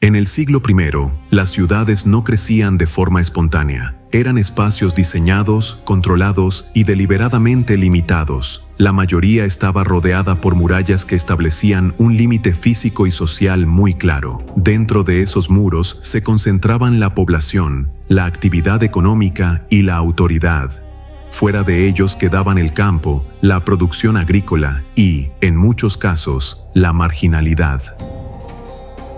En el siglo I, las ciudades no crecían de forma espontánea. Eran espacios diseñados, controlados y deliberadamente limitados. La mayoría estaba rodeada por murallas que establecían un límite físico y social muy claro. Dentro de esos muros se concentraban la población, la actividad económica y la autoridad. Fuera de ellos quedaban el campo, la producción agrícola y, en muchos casos, la marginalidad.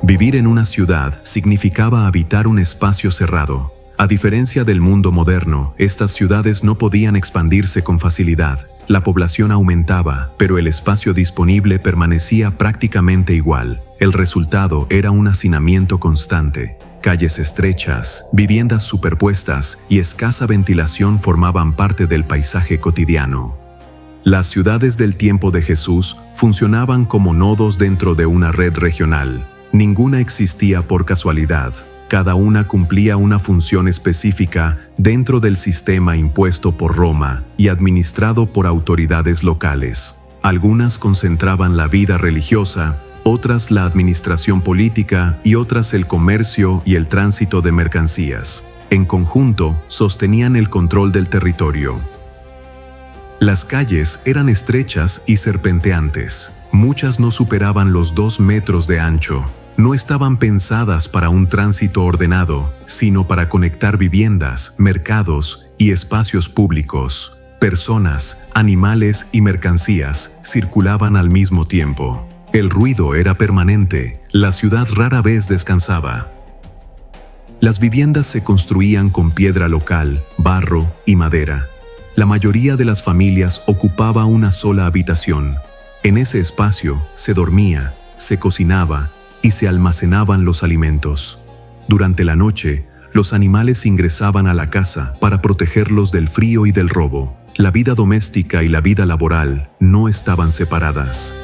Vivir en una ciudad significaba habitar un espacio cerrado. A diferencia del mundo moderno, estas ciudades no podían expandirse con facilidad. La población aumentaba, pero el espacio disponible permanecía prácticamente igual. El resultado era un hacinamiento constante. Calles estrechas, viviendas superpuestas y escasa ventilación formaban parte del paisaje cotidiano. Las ciudades del tiempo de Jesús funcionaban como nodos dentro de una red regional. Ninguna existía por casualidad. Cada una cumplía una función específica dentro del sistema impuesto por Roma y administrado por autoridades locales. Algunas concentraban la vida religiosa, otras la administración política y otras el comercio y el tránsito de mercancías. En conjunto, sostenían el control del territorio. Las calles eran estrechas y serpenteantes. Muchas no superaban los 2 metros de ancho. No estaban pensadas para un tránsito ordenado, sino para conectar viviendas, mercados y espacios públicos. Personas, animales y mercancías circulaban al mismo tiempo. El ruido era permanente, la ciudad rara vez descansaba. Las viviendas se construían con piedra local, barro y madera. La mayoría de las familias ocupaba una sola habitación. En ese espacio se dormía, se cocinaba y se almacenaban los alimentos. Durante la noche, los animales ingresaban a la casa para protegerlos del frío y del robo. La vida doméstica y la vida laboral no estaban separadas.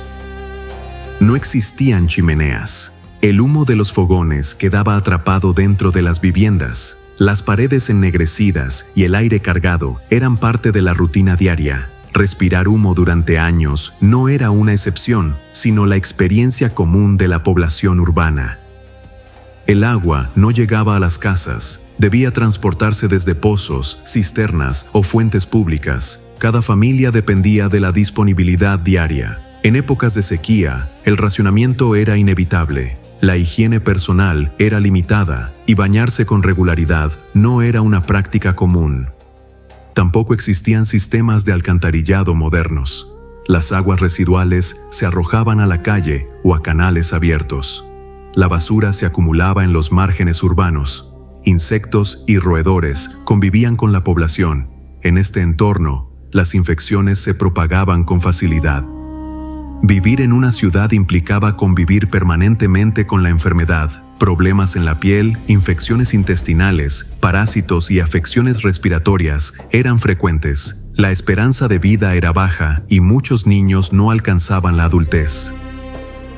No existían chimeneas. El humo de los fogones quedaba atrapado dentro de las viviendas. Las paredes ennegrecidas y el aire cargado eran parte de la rutina diaria. Respirar humo durante años no era una excepción, sino la experiencia común de la población urbana. El agua no llegaba a las casas, debía transportarse desde pozos, cisternas o fuentes públicas. Cada familia dependía de la disponibilidad diaria. En épocas de sequía, el racionamiento era inevitable. La higiene personal era limitada y bañarse con regularidad no era una práctica común. Tampoco existían sistemas de alcantarillado modernos. Las aguas residuales se arrojaban a la calle o a canales abiertos. La basura se acumulaba en los márgenes urbanos. Insectos y roedores convivían con la población. En este entorno, las infecciones se propagaban con facilidad. Vivir en una ciudad implicaba convivir permanentemente con la enfermedad. Problemas en la piel, infecciones intestinales, parásitos y afecciones respiratorias eran frecuentes. La esperanza de vida era baja y muchos niños no alcanzaban la adultez.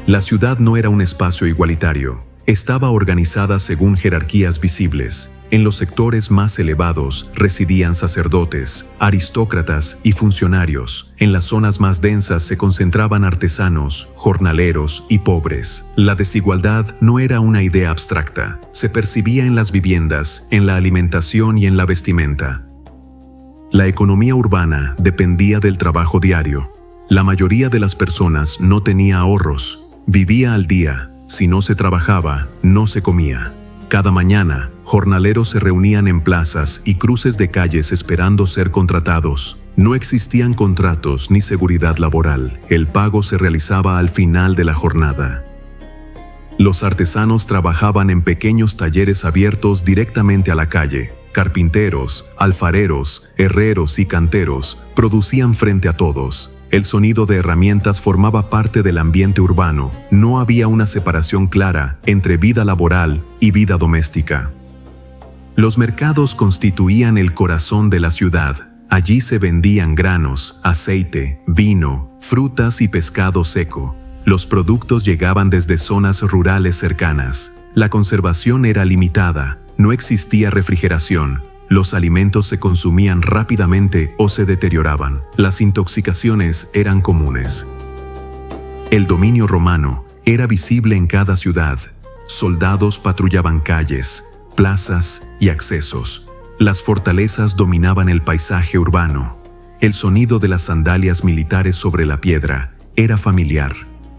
La ciudad no era un espacio igualitario. Estaba organizada según jerarquías visibles. En los sectores más elevados residían sacerdotes, aristócratas y funcionarios. En las zonas más densas se concentraban artesanos, jornaleros y pobres. La desigualdad no era una idea abstracta. Se percibía en las viviendas, en la alimentación y en la vestimenta. La economía urbana dependía del trabajo diario. La mayoría de las personas no tenía ahorros. Vivía al día. Si no se trabajaba, no se comía. Cada mañana, jornaleros se reunían en plazas y cruces de calles esperando ser contratados. No existían contratos ni seguridad laboral. El pago se realizaba al final de la jornada. Los artesanos trabajaban en pequeños talleres abiertos directamente a la calle. Carpinteros, alfareros, herreros y canteros producían frente a todos. El sonido de herramientas formaba parte del ambiente urbano. No había una separación clara entre vida laboral y vida doméstica. Los mercados constituían el corazón de la ciudad. Allí se vendían granos, aceite, vino, frutas y pescado seco. Los productos llegaban desde zonas rurales cercanas. La conservación era limitada. No existía refrigeración. Los alimentos se consumían rápidamente o se deterioraban. Las intoxicaciones eran comunes. El dominio romano era visible en cada ciudad. Soldados patrullaban calles, plazas y accesos. Las fortalezas dominaban el paisaje urbano. El sonido de las sandalias militares sobre la piedra era familiar.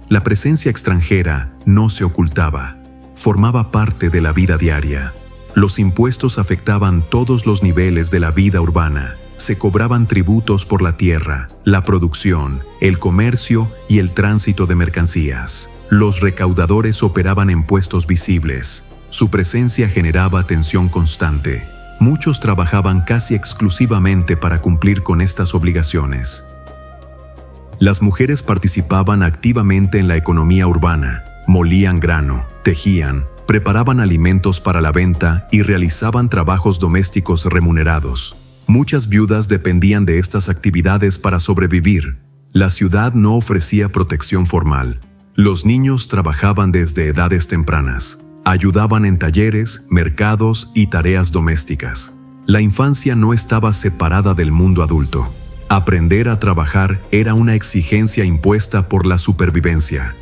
La presencia extranjera no se ocultaba. Formaba parte de la vida diaria. Los impuestos afectaban todos los niveles de la vida urbana. Se cobraban tributos por la tierra, la producción, el comercio y el tránsito de mercancías. Los recaudadores operaban en puestos visibles. Su presencia generaba tensión constante. Muchos trabajaban casi exclusivamente para cumplir con estas obligaciones. Las mujeres participaban activamente en la economía urbana. Molían grano, tejían, preparaban alimentos para la venta y realizaban trabajos domésticos remunerados. Muchas viudas dependían de estas actividades para sobrevivir. La ciudad no ofrecía protección formal. Los niños trabajaban desde edades tempranas. Ayudaban en talleres, mercados y tareas domésticas. La infancia no estaba separada del mundo adulto. Aprender a trabajar era una exigencia impuesta por la supervivencia.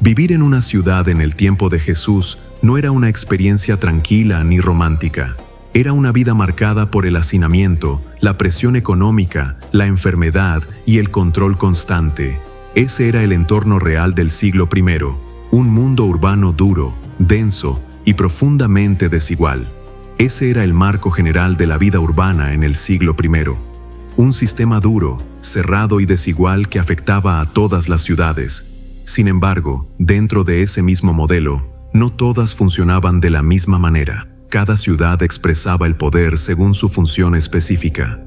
Vivir en una ciudad en el tiempo de Jesús no era una experiencia tranquila ni romántica. Era una vida marcada por el hacinamiento, la presión económica, la enfermedad y el control constante. Ese era el entorno real del siglo I, un mundo urbano duro, denso y profundamente desigual. Ese era el marco general de la vida urbana en el siglo I. Un sistema duro, cerrado y desigual que afectaba a todas las ciudades. Sin embargo, dentro de ese mismo modelo, no todas funcionaban de la misma manera. Cada ciudad expresaba el poder según su función específica.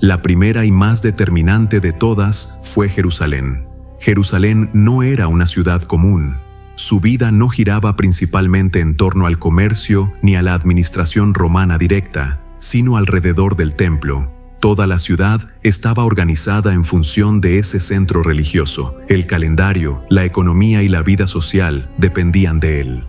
La primera y más determinante de todas fue Jerusalén. Jerusalén no era una ciudad común. Su vida no giraba principalmente en torno al comercio ni a la administración romana directa, sino alrededor del templo. Toda la ciudad estaba organizada en función de ese centro religioso. El calendario, la economía y la vida social dependían de él.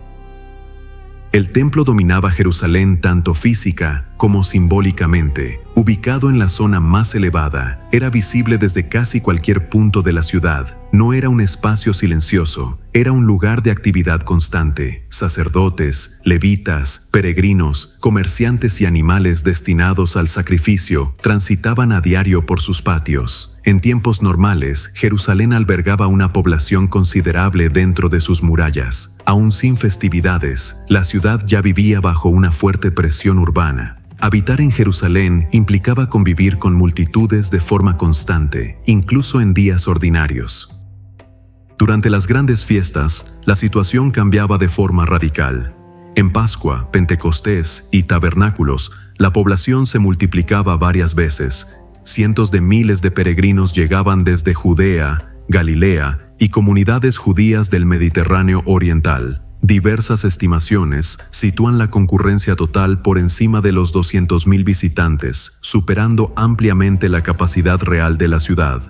El templo dominaba Jerusalén tanto física como simbólicamente. Ubicado en la zona más elevada, era visible desde casi cualquier punto de la ciudad. No era un espacio silencioso, era un lugar de actividad constante. Sacerdotes, levitas, peregrinos, comerciantes y animales destinados al sacrificio transitaban a diario por sus patios. En tiempos normales, Jerusalén albergaba una población considerable dentro de sus murallas. Aún sin festividades, la ciudad ya vivía bajo una fuerte presión urbana. Habitar en Jerusalén implicaba convivir con multitudes de forma constante, incluso en días ordinarios. Durante las grandes fiestas, la situación cambiaba de forma radical. En Pascua, Pentecostés y tabernáculos, la población se multiplicaba varias veces. Cientos de miles de peregrinos llegaban desde Judea, Galilea y comunidades judías del Mediterráneo Oriental. Diversas estimaciones sitúan la concurrencia total por encima de los 200.000 visitantes, superando ampliamente la capacidad real de la ciudad.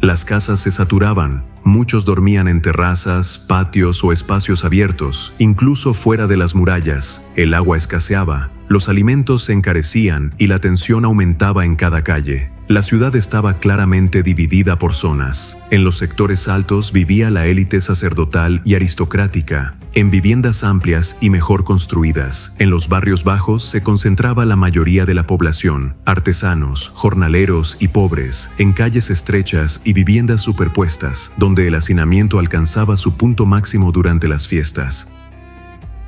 Las casas se saturaban, muchos dormían en terrazas, patios o espacios abiertos, incluso fuera de las murallas. El agua escaseaba, los alimentos se encarecían y la tensión aumentaba en cada calle. La ciudad estaba claramente dividida por zonas. En los sectores altos vivía la élite sacerdotal y aristocrática, en viviendas amplias y mejor construidas. En los barrios bajos se concentraba la mayoría de la población, artesanos, jornaleros y pobres, en calles estrechas y viviendas superpuestas, donde el hacinamiento alcanzaba su punto máximo durante las fiestas.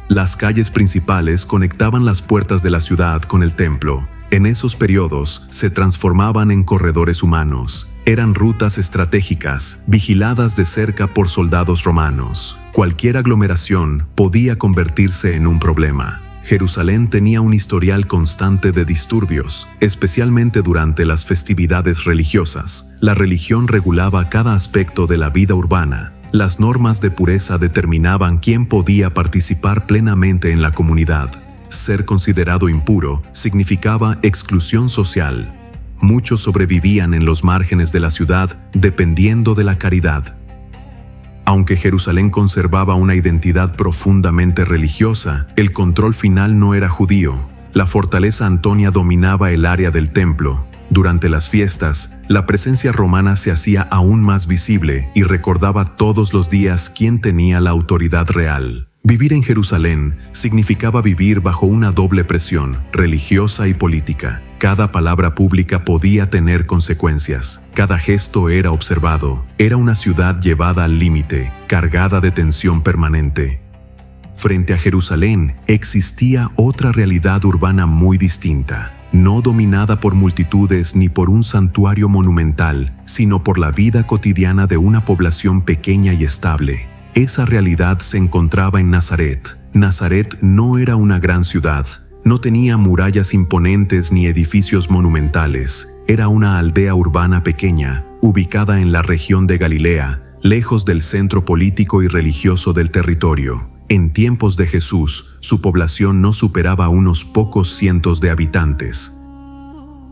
Las calles principales conectaban las puertas de la ciudad con el templo. En esos periodos se transformaban en corredores humanos. Eran rutas estratégicas, vigiladas de cerca por soldados romanos. Cualquier aglomeración podía convertirse en un problema. Jerusalén tenía un historial constante de disturbios, especialmente durante las festividades religiosas. La religión regulaba cada aspecto de la vida urbana. Las normas de pureza determinaban quién podía participar plenamente en la comunidad. Ser considerado impuro significaba exclusión social. Muchos sobrevivían en los márgenes de la ciudad dependiendo de la caridad. Aunque Jerusalén conservaba una identidad profundamente religiosa, el control final no era judío. La fortaleza Antonia dominaba el área del templo. Durante las fiestas, la presencia romana se hacía aún más visible y recordaba todos los días quién tenía la autoridad real. Vivir en Jerusalén significaba vivir bajo una doble presión, religiosa y política. Cada palabra pública podía tener consecuencias. Cada gesto era observado. Era una ciudad llevada al límite, cargada de tensión permanente. Frente a Jerusalén existía otra realidad urbana muy distinta, no dominada por multitudes ni por un santuario monumental, sino por la vida cotidiana de una población pequeña y estable. Esa realidad se encontraba en Nazaret. Nazaret no era una gran ciudad, no tenía murallas imponentes ni edificios monumentales. Era una aldea urbana pequeña, ubicada en la región de Galilea, lejos del centro político y religioso del territorio. En tiempos de Jesús, su población no superaba unos pocos cientos de habitantes.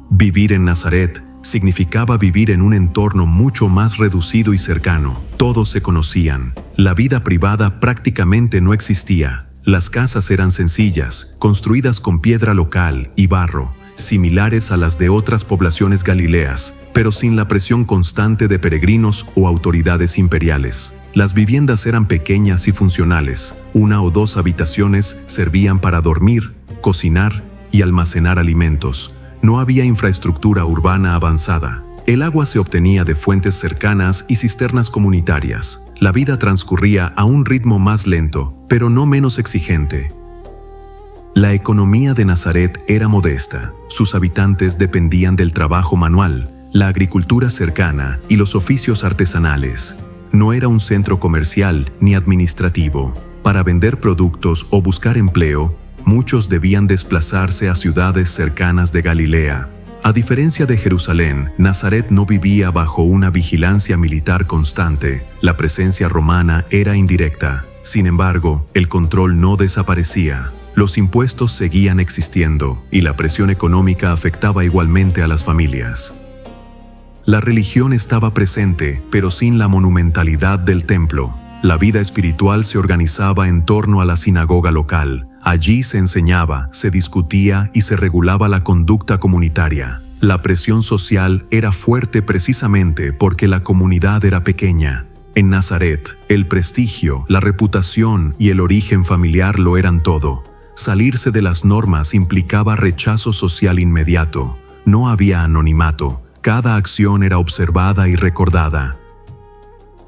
Vivir en Nazaret significaba vivir en un entorno mucho más reducido y cercano. Todos se conocían. La vida privada prácticamente no existía. Las casas eran sencillas, construidas con piedra local y barro, similares a las de otras poblaciones galileas, pero sin la presión constante de peregrinos o autoridades imperiales. Las viviendas eran pequeñas y funcionales. 1 o 2 habitaciones servían para dormir, cocinar y almacenar alimentos. No había infraestructura urbana avanzada. El agua se obtenía de fuentes cercanas y cisternas comunitarias. La vida transcurría a un ritmo más lento, pero no menos exigente. La economía de Nazaret era modesta. Sus habitantes dependían del trabajo manual, la agricultura cercana y los oficios artesanales. No era un centro comercial ni administrativo. Para vender productos o buscar empleo, muchos debían desplazarse a ciudades cercanas de Galilea. A diferencia de Jerusalén, Nazaret no vivía bajo una vigilancia militar constante. La presencia romana era indirecta. Sin embargo, el control no desaparecía. Los impuestos seguían existiendo y la presión económica afectaba igualmente a las familias. La religión estaba presente, pero sin la monumentalidad del templo. La vida espiritual se organizaba en torno a la sinagoga local. Allí se enseñaba, se discutía y se regulaba la conducta comunitaria. La presión social era fuerte precisamente porque la comunidad era pequeña. En Nazaret, el prestigio, la reputación y el origen familiar lo eran todo. Salirse de las normas implicaba rechazo social inmediato. No había anonimato. Cada acción era observada y recordada.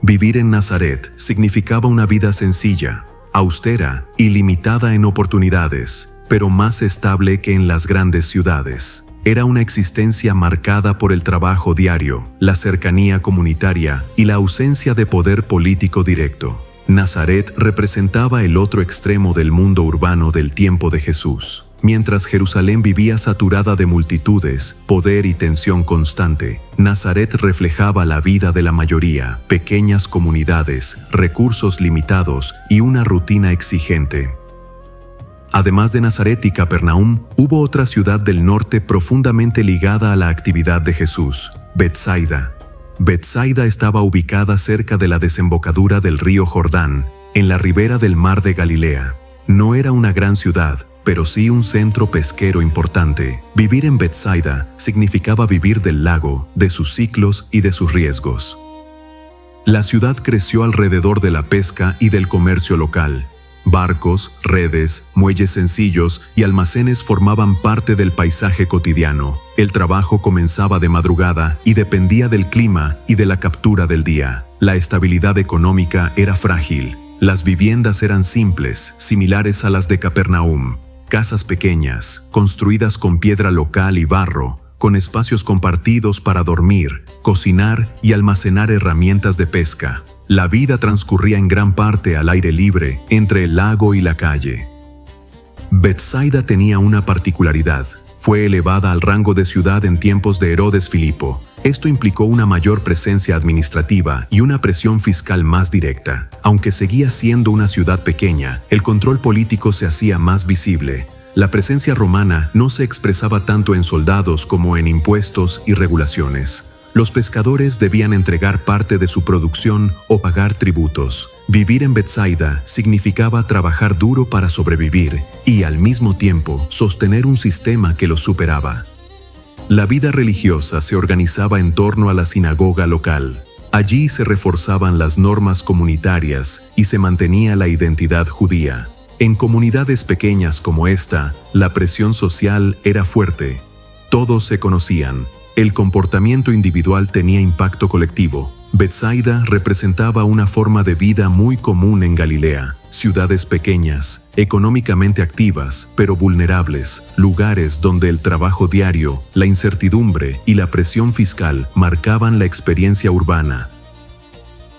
Vivir en Nazaret significaba una vida sencilla, austera y limitada en oportunidades, pero más estable que en las grandes ciudades. Era una existencia marcada por el trabajo diario, la cercanía comunitaria y la ausencia de poder político directo. Nazaret representaba el otro extremo del mundo urbano del tiempo de Jesús. Mientras Jerusalén vivía saturada de multitudes, poder y tensión constante, Nazaret reflejaba la vida de la mayoría, pequeñas comunidades, recursos limitados y una rutina exigente. Además de Nazaret y Capernaum, hubo otra ciudad del norte profundamente ligada a la actividad de Jesús, Betsaida. Betsaida estaba ubicada cerca de la desembocadura del río Jordán, en la ribera del mar de Galilea. No era una gran ciudad, pero sí un centro pesquero importante. Vivir en Betsaida significaba vivir del lago, de sus ciclos y de sus riesgos. La ciudad creció alrededor de la pesca y del comercio local. Barcos, redes, muelles sencillos y almacenes formaban parte del paisaje cotidiano. El trabajo comenzaba de madrugada y dependía del clima y de la captura del día. La estabilidad económica era frágil. Las viviendas eran simples, similares a las de Capernaum. Casas pequeñas, construidas con piedra local y barro, con espacios compartidos para dormir, cocinar y almacenar herramientas de pesca. La vida transcurría en gran parte al aire libre, entre el lago y la calle. Betsaida tenía una particularidad. Fue elevada al rango de ciudad en tiempos de Herodes Filipo. Esto implicó una mayor presencia administrativa y una presión fiscal más directa. Aunque seguía siendo una ciudad pequeña, el control político se hacía más visible. La presencia romana no se expresaba tanto en soldados como en impuestos y regulaciones. Los pescadores debían entregar parte de su producción o pagar tributos. Vivir en Betsaida significaba trabajar duro para sobrevivir y, al mismo tiempo, sostener un sistema que los superaba. La vida religiosa se organizaba en torno a la sinagoga local. Allí se reforzaban las normas comunitarias y se mantenía la identidad judía. En comunidades pequeñas como esta, la presión social era fuerte. Todos se conocían. El comportamiento individual tenía impacto colectivo. Betsaida representaba una forma de vida muy común en Galilea. Ciudades pequeñas, económicamente activas, pero vulnerables, lugares donde el trabajo diario, la incertidumbre y la presión fiscal marcaban la experiencia urbana.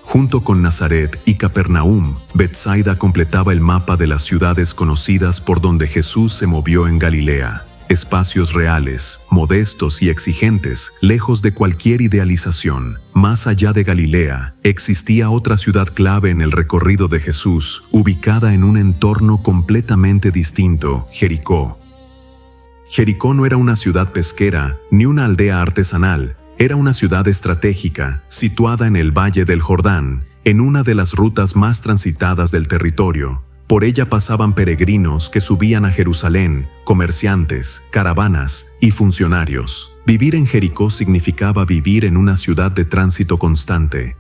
Junto con Nazaret y Capernaum, Betsaida completaba el mapa de las ciudades conocidas por donde Jesús se movió en Galilea. Espacios reales, modestos y exigentes, lejos de cualquier idealización. Más allá de Galilea, existía otra ciudad clave en el recorrido de Jesús, ubicada en un entorno completamente distinto, Jericó. Jericó no era una ciudad pesquera, ni una aldea artesanal. Era una ciudad estratégica, situada en el Valle del Jordán, en una de las rutas más transitadas del territorio. Por ella pasaban peregrinos que subían a Jerusalén, comerciantes, caravanas y funcionarios. Vivir en Jericó significaba vivir en una ciudad de tránsito constante.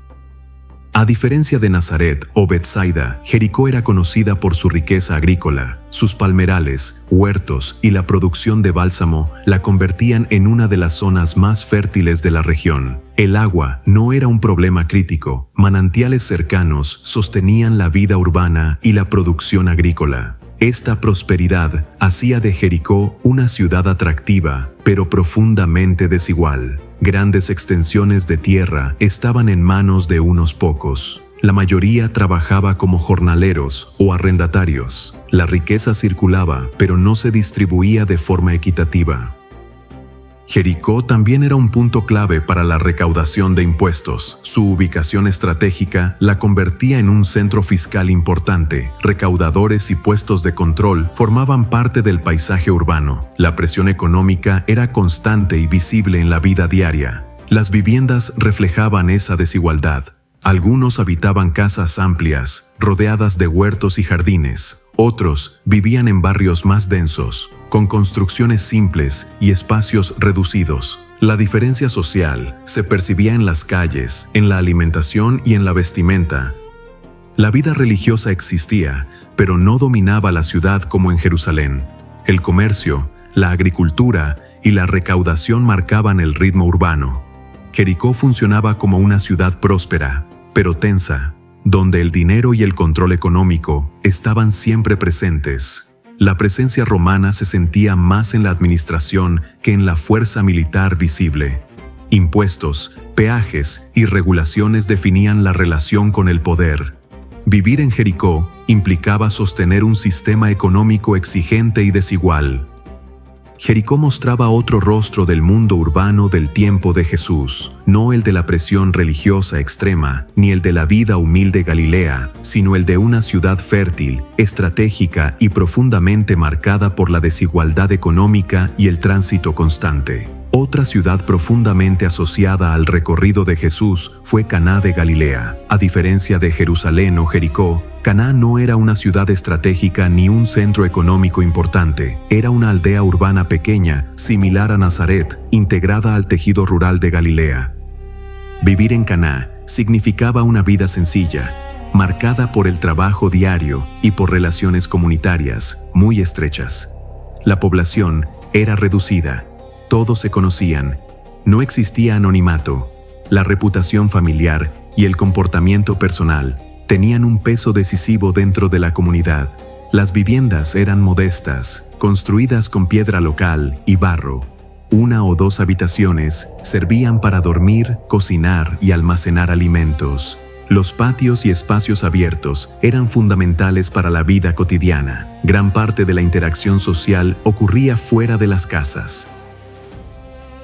A diferencia de Nazaret o Betsaida, Jericó era conocida por su riqueza agrícola. Sus palmerales, huertos y la producción de bálsamo la convertían en una de las zonas más fértiles de la región. El agua no era un problema crítico. Manantiales cercanos sostenían la vida urbana y la producción agrícola. Esta prosperidad hacía de Jericó una ciudad atractiva, pero profundamente desigual. Grandes extensiones de tierra estaban en manos de unos pocos. La mayoría trabajaba como jornaleros o arrendatarios. La riqueza circulaba, pero no se distribuía de forma equitativa. Jericó también era un punto clave para la recaudación de impuestos. Su ubicación estratégica la convertía en un centro fiscal importante. Recaudadores y puestos de control formaban parte del paisaje urbano. La presión económica era constante y visible en la vida diaria. Las viviendas reflejaban esa desigualdad. Algunos habitaban casas amplias, rodeadas de huertos y jardines. Otros vivían en barrios más densos, con construcciones simples y espacios reducidos. La diferencia social se percibía en las calles, en la alimentación y en la vestimenta. La vida religiosa existía, pero no dominaba la ciudad como en Jerusalén. El comercio, la agricultura y la recaudación marcaban el ritmo urbano. Jericó funcionaba como una ciudad próspera, pero tensa, donde el dinero y el control económico estaban siempre presentes. La presencia romana se sentía más en la administración que en la fuerza militar visible. Impuestos, peajes y regulaciones definían la relación con el poder. Vivir en Jericó implicaba sostener un sistema económico exigente y desigual. Jericó mostraba otro rostro del mundo urbano del tiempo de Jesús, no el de la presión religiosa extrema, ni el de la vida humilde Galilea, sino el de una ciudad fértil, estratégica y profundamente marcada por la desigualdad económica y el tránsito constante. Otra ciudad profundamente asociada al recorrido de Jesús fue Caná de Galilea. A diferencia de Jerusalén o Jericó, Caná no era una ciudad estratégica ni un centro económico importante. Era una aldea urbana pequeña, similar a Nazaret, integrada al tejido rural de Galilea. Vivir en Caná significaba una vida sencilla, marcada por el trabajo diario y por relaciones comunitarias muy estrechas. La población era reducida. Todos se conocían. No existía anonimato. La reputación familiar y el comportamiento personal tenían un peso decisivo dentro de la comunidad. Las viviendas eran modestas, construidas con piedra local y barro. 1 o 2 habitaciones servían para dormir, cocinar y almacenar alimentos. Los patios y espacios abiertos eran fundamentales para la vida cotidiana. Gran parte de la interacción social ocurría fuera de las casas.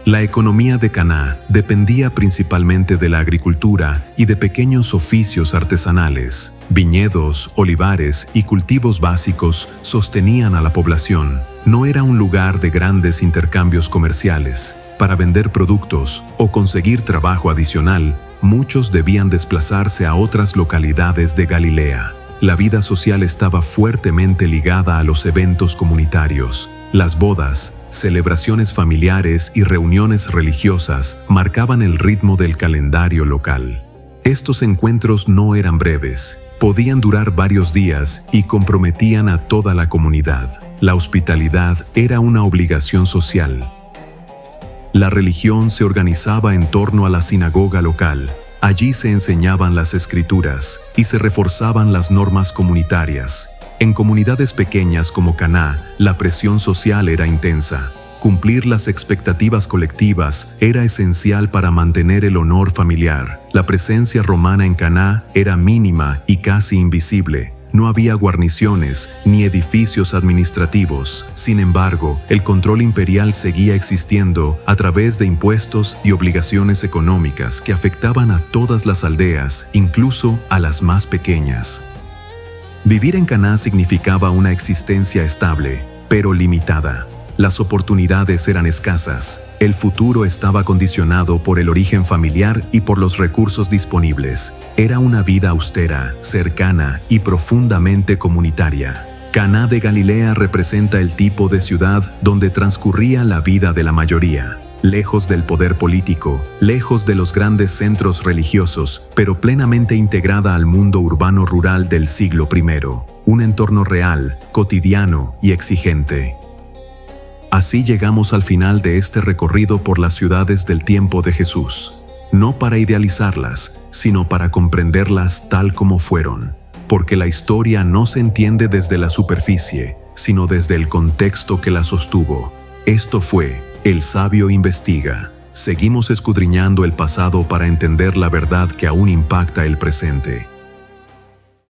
La economía de Caná dependía principalmente de la agricultura y de pequeños oficios artesanales. Viñedos, olivares y cultivos básicos sostenían a la población. No era un lugar de grandes intercambios comerciales. Para vender productos o conseguir trabajo adicional, muchos debían desplazarse a otras localidades de Galilea. La vida social estaba fuertemente ligada a los eventos comunitarios. Las bodas, celebraciones familiares y reuniones religiosas marcaban el ritmo del calendario local. Estos encuentros no eran breves, podían durar varios días y comprometían a toda la comunidad. La hospitalidad era una obligación social. La religión se organizaba en torno a la sinagoga local. Allí se enseñaban las escrituras y se reforzaban las normas comunitarias. En comunidades pequeñas como Caná, la presión social era intensa. Cumplir las expectativas colectivas era esencial para mantener el honor familiar. La presencia romana en Caná era mínima y casi invisible. No había guarniciones ni edificios administrativos. Sin embargo, el control imperial seguía existiendo a través de impuestos y obligaciones económicas que afectaban a todas las aldeas, incluso a las más pequeñas. Vivir en Caná significaba una existencia estable, pero limitada. Las oportunidades eran escasas. El futuro estaba condicionado por el origen familiar y por los recursos disponibles. Era una vida austera, cercana y profundamente comunitaria. Caná de Galilea representa el tipo de ciudad donde transcurría la vida de la mayoría. Lejos del poder político, lejos de los grandes centros religiosos, pero plenamente integrada al mundo urbano rural del siglo I. Un entorno real, cotidiano y exigente. Así llegamos al final de este recorrido por las ciudades del tiempo de Jesús. No para idealizarlas, sino para comprenderlas tal como fueron. Porque la historia no se entiende desde la superficie, sino desde el contexto que la sostuvo. Esto fue El Sabio Investiga. Seguimos escudriñando el pasado para entender la verdad que aún impacta el presente.